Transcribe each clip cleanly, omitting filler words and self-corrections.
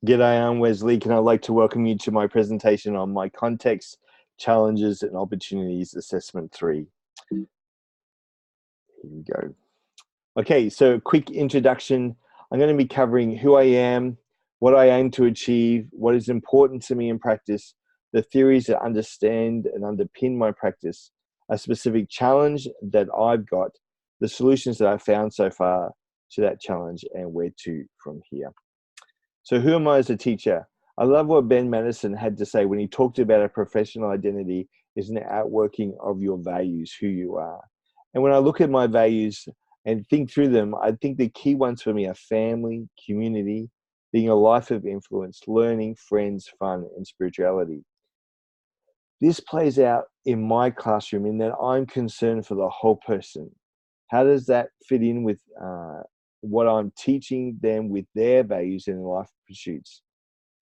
G'day, I'm Wes Leake, and I'd like to welcome you to my presentation on my context, challenges, and opportunities assessment 3. Here we go. Okay, so quick introduction. I'm going to be covering who I am, what I aim to achieve, what is important to me in practice, the theories that understand and underpin my practice, a specific challenge that I've got, the solutions that I've found so far to that challenge, and where to from here. So who am I as a teacher? I love what Ben Madison had to say when he talked about a professional identity is an outworking of your values, who you are. And when I look at my values and think through them, I think the key ones for me are family, community, being a life of influence, learning, friends, fun, and spirituality. This plays out in my classroom in that I'm concerned for the whole person. How does that fit in with what I'm teaching them with their values and life pursuits?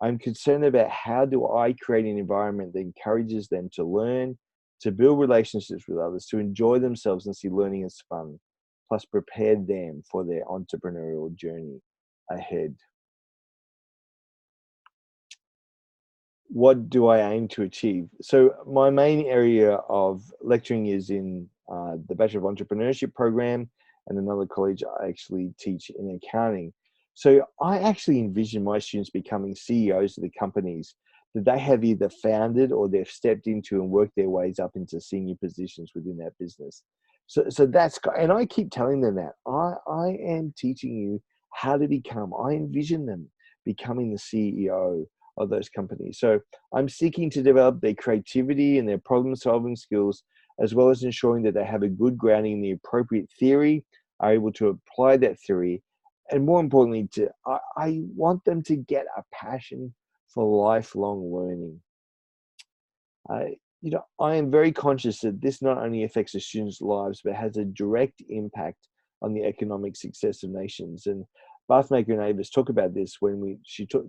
I'm concerned about how do I create an environment that encourages them to learn, to build relationships with others, to enjoy themselves and see learning as fun, plus prepare them for their entrepreneurial journey ahead. What do I aim to achieve? So my main area of lecturing is in the Bachelor of Entrepreneurship program, and another college I actually teach in accounting. So I actually envision my students becoming CEOs of the companies that they have either founded or they've stepped into and worked their ways up into senior positions within that business. So that's, and I keep telling them that I am teaching you how to become. I envision them becoming the CEO of those companies. So I'm seeking to develop their creativity and their problem solving skills, as well as ensuring that they have a good grounding in the appropriate theory, are able to apply that theory. And more importantly, I want them to get a passion for lifelong learning. I am very conscious that this not only affects the students' lives, but has a direct impact on the economic success of nations. And Bathmaker and Avis talk about this when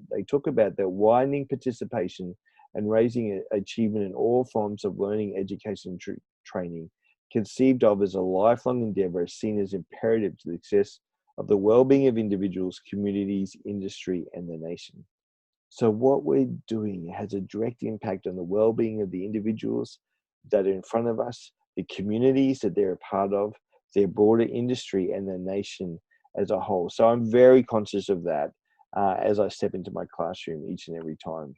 they talk about the widening participation and raising achievement in all forms of learning, education, and training, conceived of as a lifelong endeavor, is seen as imperative to the success of the well-being of individuals, communities, industry, and the nation. So what we're doing has a direct impact on the well-being of the individuals that are in front of us, the communities that they're a part of, their broader industry, and the nation as a whole. So I'm very conscious of that as I step into my classroom each and every time.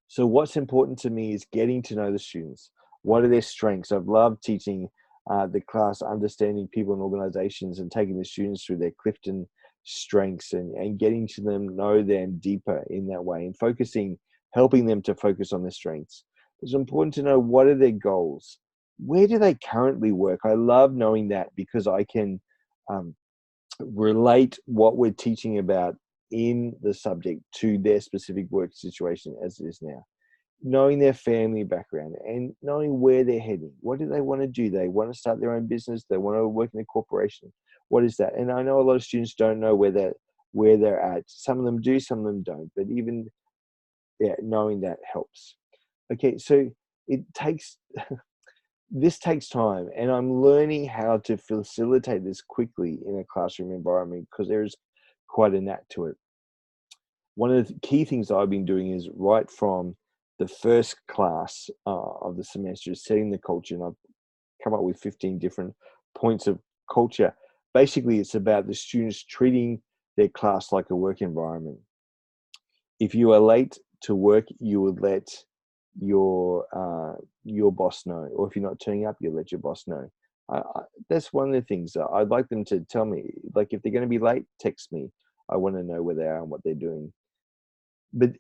So what's important to me is getting to know the students. What are their strengths? I've loved teaching the class understanding people and organizations and taking the students through their Clifton strengths and getting to know them deeper in that way and helping them to focus on their strengths. It's important to know what are their goals. Where do they currently work? I love knowing that because I can relate what we're teaching about in the subject to their specific work situation as it is now. Knowing their family background and knowing where they're heading. What do they want to do? They want to start their own business. They want to work in a corporation. What is that? And I know a lot of students don't know where they're at. Some of them do, some of them don't. But even knowing that helps. Okay, so it takes this takes time, and I'm learning how to facilitate this quickly in a classroom environment because there's quite a knack to it. One of the key things I've been doing is right from the first class of the semester is setting the culture, and I've come up with 15 different points of culture. Basically, it's about the students treating their class like a work environment. If you are late to work, you would let your boss know, or if you're not turning up, you let your boss know. That's one of the things I'd like them to tell me. Like if they're going to be late, text me. I want to know where they are and what they're doing. But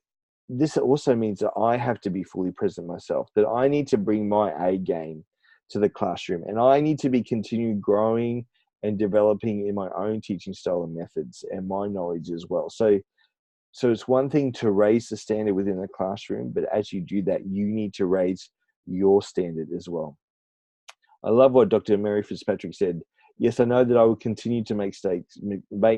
this also means that I have to be fully present myself, that I need to bring my A game to the classroom, and I need to be continuing growing and developing in my own teaching style and methods and my knowledge as well. So it's one thing to raise the standard within the classroom, but as you do that, you need to raise your standard as well. I love what Dr. Mary Fitzpatrick said. Yes, I know that I will continue to make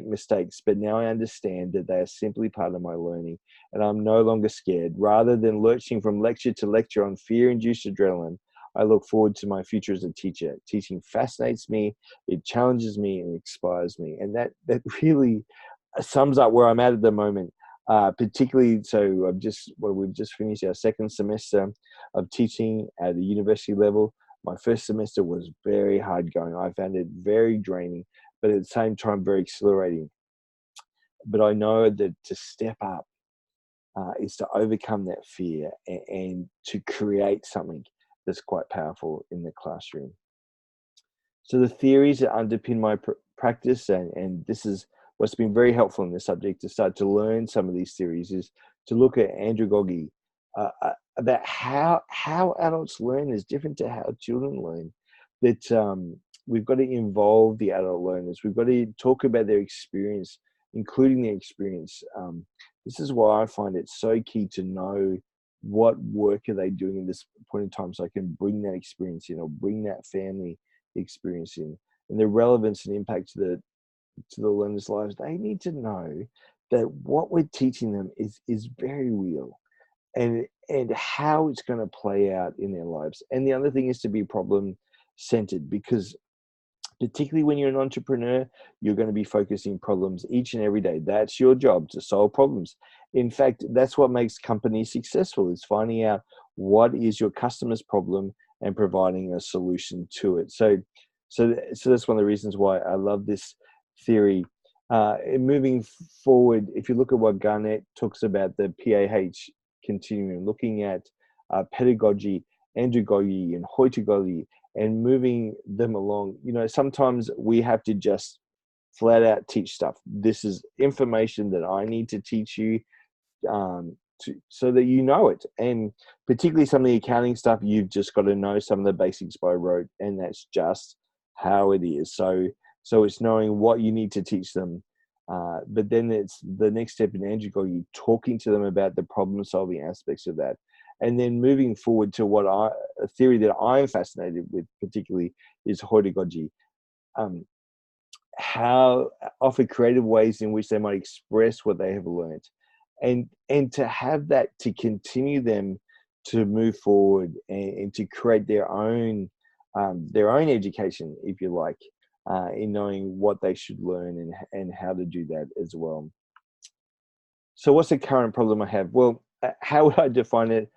mistakes, but now I understand that they are simply part of my learning, and I'm no longer scared. Rather than lurching from lecture to lecture on fear-induced adrenaline, I look forward to my future as a teacher. Teaching fascinates me, it challenges me, and inspires me. And that really sums up where I'm at the moment. Particularly, so we've just finished our second semester of teaching at the university level. My first semester was very hard going. I found it very draining, but at the same time, very exhilarating. But I know that to step up is to overcome that fear and to create something that's quite powerful in the classroom. So the theories that underpin my practice, and this is what's been very helpful in this subject to start to learn some of these theories, is to look at andragogy, about how adults learn is different to how children learn. That we've got to involve the adult learners. We've got to talk about their experience, including their experience. This is why I find it so key to know what work are they doing in this point in time, so I can bring that experience in, or bring that family experience in, and the relevance and impact to the learners' lives. They need to know that what we're teaching them is very real, and how it's going to play out in their lives. And the other thing is to be problem centered, because particularly when you're an entrepreneur, you're going to be focusing problems each and every day. That's your job, to solve problems. In fact, that's what makes companies successful, is finding out what is your customer's problem and providing a solution to it. So that's one of the reasons why I love this theory. Moving forward, if you look at what Garnett talks about, the PAH continuum, looking at pedagogy, andragogy, and hoitagogy, and moving them along, sometimes we have to just flat out teach stuff. This is information that I need to teach you, so that you know it. And particularly some of the accounting stuff, you've just got to know some of the basics by rote, and that's just how it is. So it's knowing what you need to teach them. But then it's the next step in andragogy, talking to them about the problem solving aspects of that. And then moving forward to a theory that I'm fascinated with particularly is hoitagogy. How offer creative ways in which they might express what they have learned, and to have that to continue them to move forward, and to create their own education, if you like, in knowing what they should learn and how to do that as well. So what's the current problem I have? Well, how would I define it?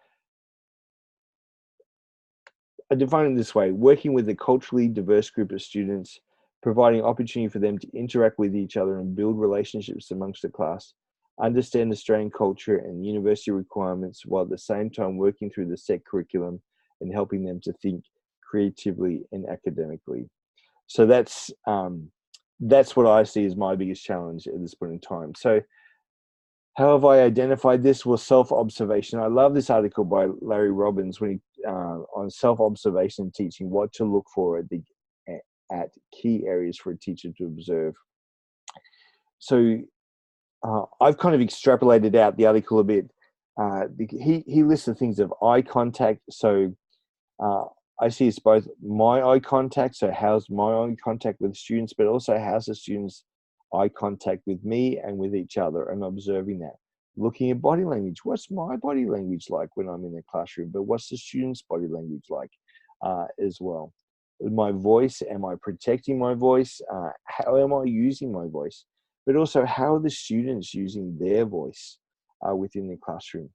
I define it this way: working with a culturally diverse group of students, providing opportunity for them to interact with each other and build relationships amongst the class, understand Australian culture and university requirements, while at the same time working through the set curriculum and helping them to think creatively and academically. So that's what I see as my biggest challenge at this point in time. So how have I identified this? Well, self-observation. I love this article by Larry Robbins when on self-observation teaching, what to look for at key areas for a teacher to observe. So I've kind of extrapolated out the article a bit. He lists the things of eye contact. So I see it's both my eye contact, so how's my eye contact with students, but also how's the students' eye contact with me and with each other, and observing that. Looking at body language, what's my body language like when I'm in the classroom, but what's the students' body language like as well. My voice, am I protecting my voice? How am I using my voice? But also, how are the students using their voice within the classroom?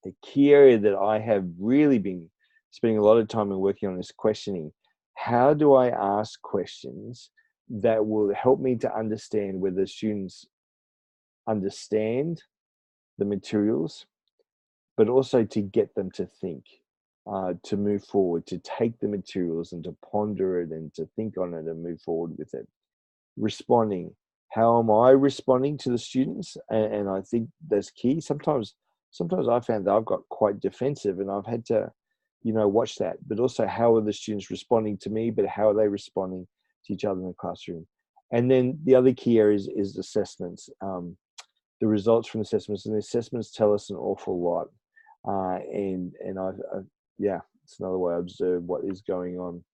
A key area that I have really been spending a lot of time and working on is questioning. How do I ask questions that will help me to understand whether students understand the materials, but also to get them to think, to move forward, to take the materials and to ponder it and to think on it and move forward with it. Responding. How am I responding to the students? And I think that's key. Sometimes I found that I've got quite defensive, and I've had to, watch that. But also, how are the students responding to me? But how are they responding to each other in the classroom? And then the other key areas is assessments. The results from assessments, and the assessments tell us an awful lot. And it's another way I observe what is going on.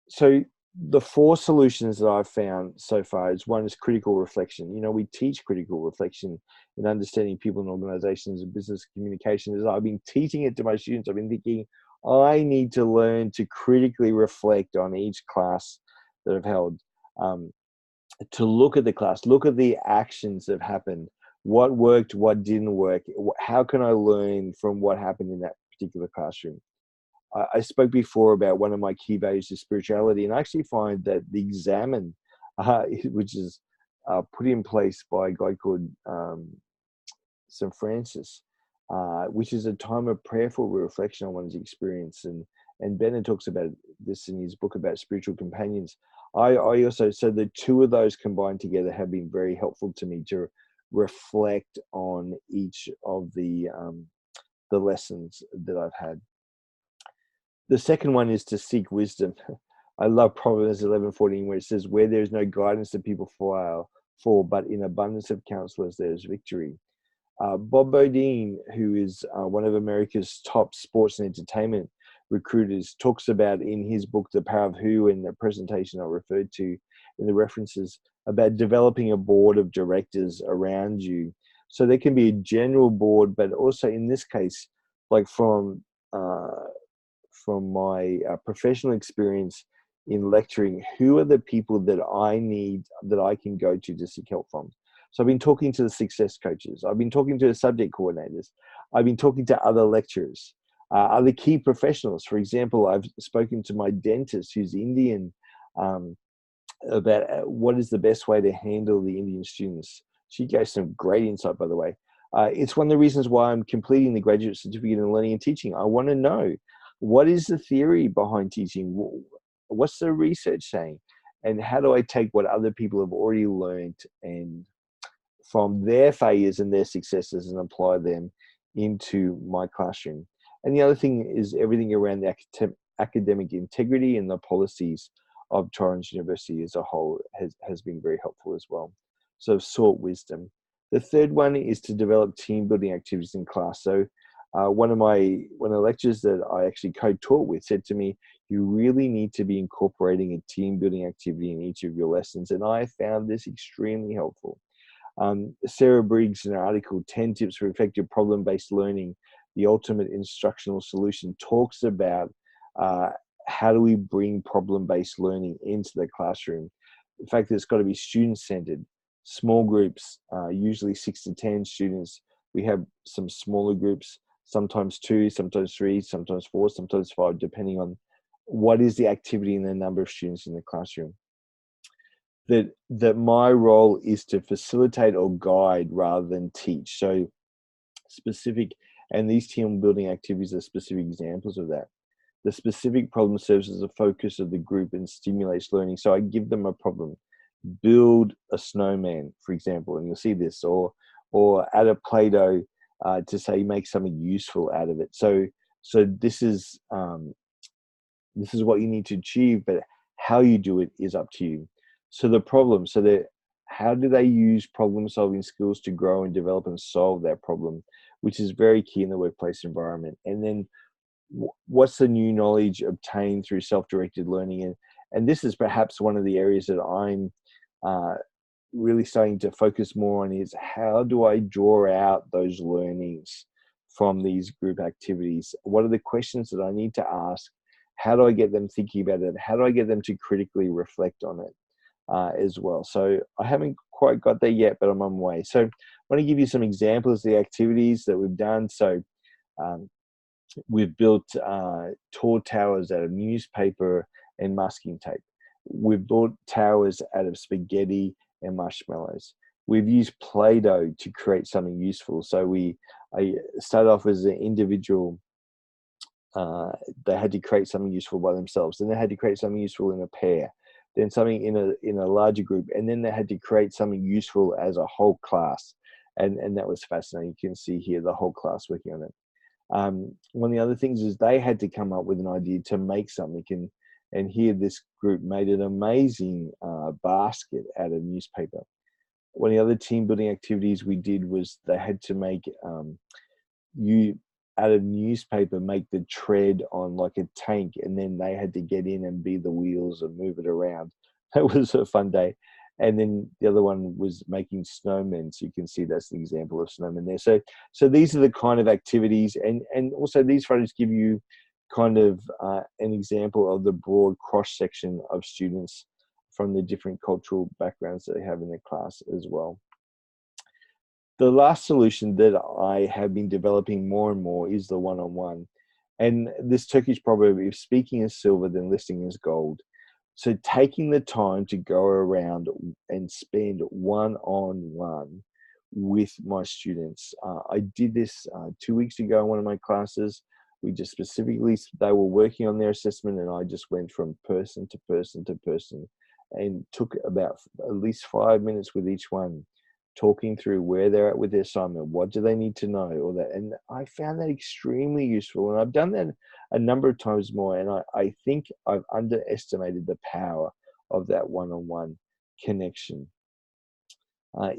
So the 4 solutions that I've found so far is, one is critical reflection. We teach critical reflection in understanding people and organizations and business communication. As I've been teaching it to my students, I've been thinking, I need to learn to critically reflect on each class that I've held, to look at the class, look at the actions that have happened, what worked, what didn't work, how can I learn from what happened in that particular classroom. I spoke before about one of my key values is spirituality, and I actually find that the examine, which is put in place by a guy called St. Francis, which is a time of prayerful reflection on one's experience. And Bennett talks about this in his book about spiritual companions. I also, so the two of those combined together have been very helpful to me to reflect on each of the lessons that I've had. The second one is to seek wisdom. I love Proverbs 11:14, where it says, "Where there is no guidance, the people fall, but in abundance of counselors there is victory." Bob Bodine, who is one of America's top sports and entertainment recruiters, talks about in his book, The Power of Who, and the presentation I referred to in the references, about developing a board of directors around you. So there can be a general board, but also in this case, like from my professional experience in lecturing, who are the people that I need, that I can go to seek help from? So I've been talking to the success coaches. I've been talking to the subject coordinators. I've been talking to other lecturers, other key professionals. For example, I've spoken to my dentist, who's Indian, about what is the best way to handle the Indian students. She gave some great insight, by the way. It's one of the reasons why I'm completing the graduate certificate in learning and teaching. I want to know, what is the theory behind teaching? What's the research saying? And how do I take what other people have already learned and from their failures and their successes and apply them into my classroom? And the other thing is everything around the academic integrity and the policies of Torrens University as a whole has been very helpful as well. So sought wisdom. The third one is to develop team building activities in class. So one of the lecturers that I actually co-taught with said to me, you really need to be incorporating a team building activity in each of your lessons. And I found this extremely helpful. Sarah Briggs, in her article, 10 Tips for Effective Problem-Based Learning, the Ultimate Instructional Solution, talks about how do we bring problem-based learning into the classroom. In fact, it's got to be student-centered. Small groups, usually 6 to 10 students. We have some smaller groups, sometimes 2, sometimes 3, sometimes 4, sometimes 5, depending on what is the activity and the number of students in the classroom. That my role is to facilitate or guide rather than teach. So specific, and these team building activities are specific examples of that. The specific problem serves as a focus of the group and stimulates learning. So I give them a problem. Build a snowman, for example, and you'll see this, or add a Play-Doh to say make something useful out of it. So this is what you need to achieve, but how you do it is up to you. So the problem, how do they use problem solving skills to grow and develop and solve that problem, which is very key in the workplace environment. And then what's the new knowledge obtained through self-directed learning? And this is perhaps one of the areas that I'm really starting to focus more on, is how do I draw out those learnings from these group activities? What are the questions that I need to ask? How do I get them thinking about it? How do I get them to critically reflect on it as well? So I haven't quite got there yet, but I'm on my way. So I want to give you some examples of the activities that we've done. So we've built tall towers out of newspaper and masking tape. We've built towers out of spaghetti and marshmallows. We've used Play-Doh to create something useful. So I started off as an individual. They had to create something useful by themselves. Then they had to create something useful in a pair. Then something in a larger group. And then they had to create something useful as a whole class. And that was fascinating. You can see here the whole class working on it. One of the other things is they had to come up with an idea to make something. And here this group made an amazing basket out of newspaper. One of the other team building activities we did was they had to make out of newspaper, make the tread on like a tank, and then they had to get in and be the wheels and move it around. That was a fun day. And then the other one was making snowmen. So you can see that's the example of snowmen there. So these are the kind of activities, and also these photos give you kind of an example of the broad cross section of students from the different cultural backgrounds that they have in their class as well. The last solution that I have been developing more and more is the one-on-one. And this Turkish proverb, if speaking is silver, then listening is gold. So taking the time to go around and spend one-on-one with my students. I did this 2 weeks ago in one of my classes. We just specifically, they were working on their assessment, and I just went from person to person to person and took about at least 5 minutes with each one, talking through where they're at with their assignment, what do they need to know, all that. And I found that extremely useful. And I've done that a number of times more. And I think I've underestimated the power of that one-on-one connection. Like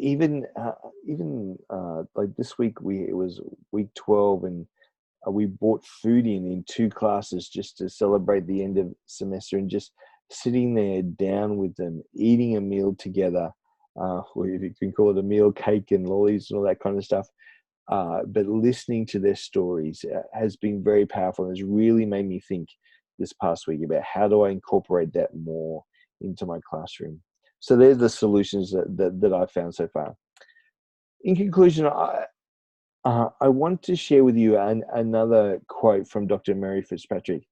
this week, it was week 12, and we bought food in 2 classes just to celebrate the end of semester, and just sitting there down with them, eating a meal together, or if you can call it a meal, cake and lollies and all that kind of stuff. But listening to their stories has been very powerful, and has really made me think this past week about how do I incorporate that more into my classroom. So there's the solutions that I've found so far. In conclusion, I want to share with you another quote from Dr. Mary Fitzpatrick.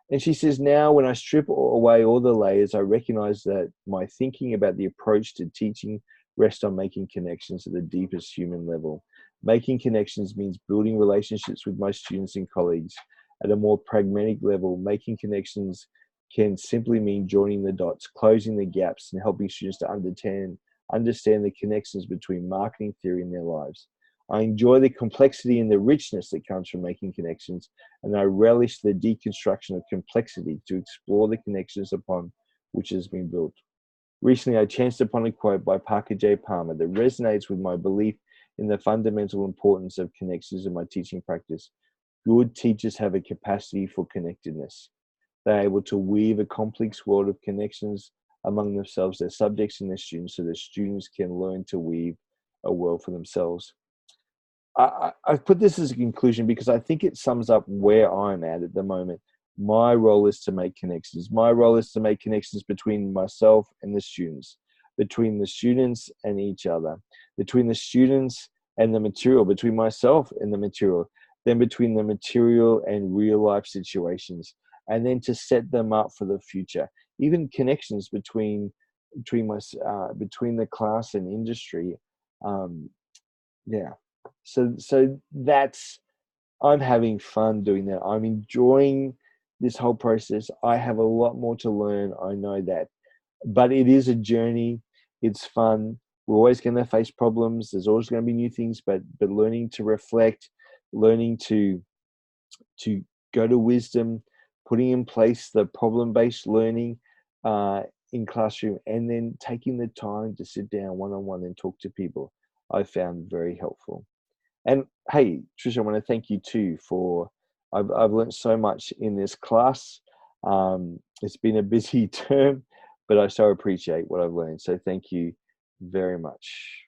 And she says, now when I strip away all the layers, I recognize that my thinking about the approach to teaching rests on making connections at the deepest human level. Making connections means building relationships with my students and colleagues. At a more pragmatic level, making connections can simply mean joining the dots, closing the gaps, and helping students to understand the connections between marketing theory and their lives. I enjoy the complexity and the richness that comes from making connections, and I relish the deconstruction of complexity to explore the connections upon which has been built. Recently, I chanced upon a quote by Parker J. Palmer that resonates with my belief in the fundamental importance of connections in my teaching practice. Good teachers have a capacity for connectedness. They're able to weave a complex world of connections among themselves, their subjects, and their students, so that students can learn to weave a world for themselves. I put this as a conclusion because I think it sums up where I'm at the moment. My role is to make connections. My role is to make connections between myself and the students, between the students and each other, between the students and the material, between myself and the material, then between the material and real life situations, and then to set them up for the future. Even connections between the class and industry. Yeah. So that's, I'm having fun doing that. I'm enjoying this whole process. I have a lot more to learn. I know that, but it is a journey. It's fun. We're always going to face problems. There's always going to be new things, but learning to reflect, learning to go to wisdom, putting in place the problem-based learning in classroom, and then taking the time to sit down one-on-one and talk to people, I found very helpful. And hey, Tricia, I want to thank you too for, I've learned so much in this class. It's been a busy term, but I so appreciate what I've learned. So thank you very much.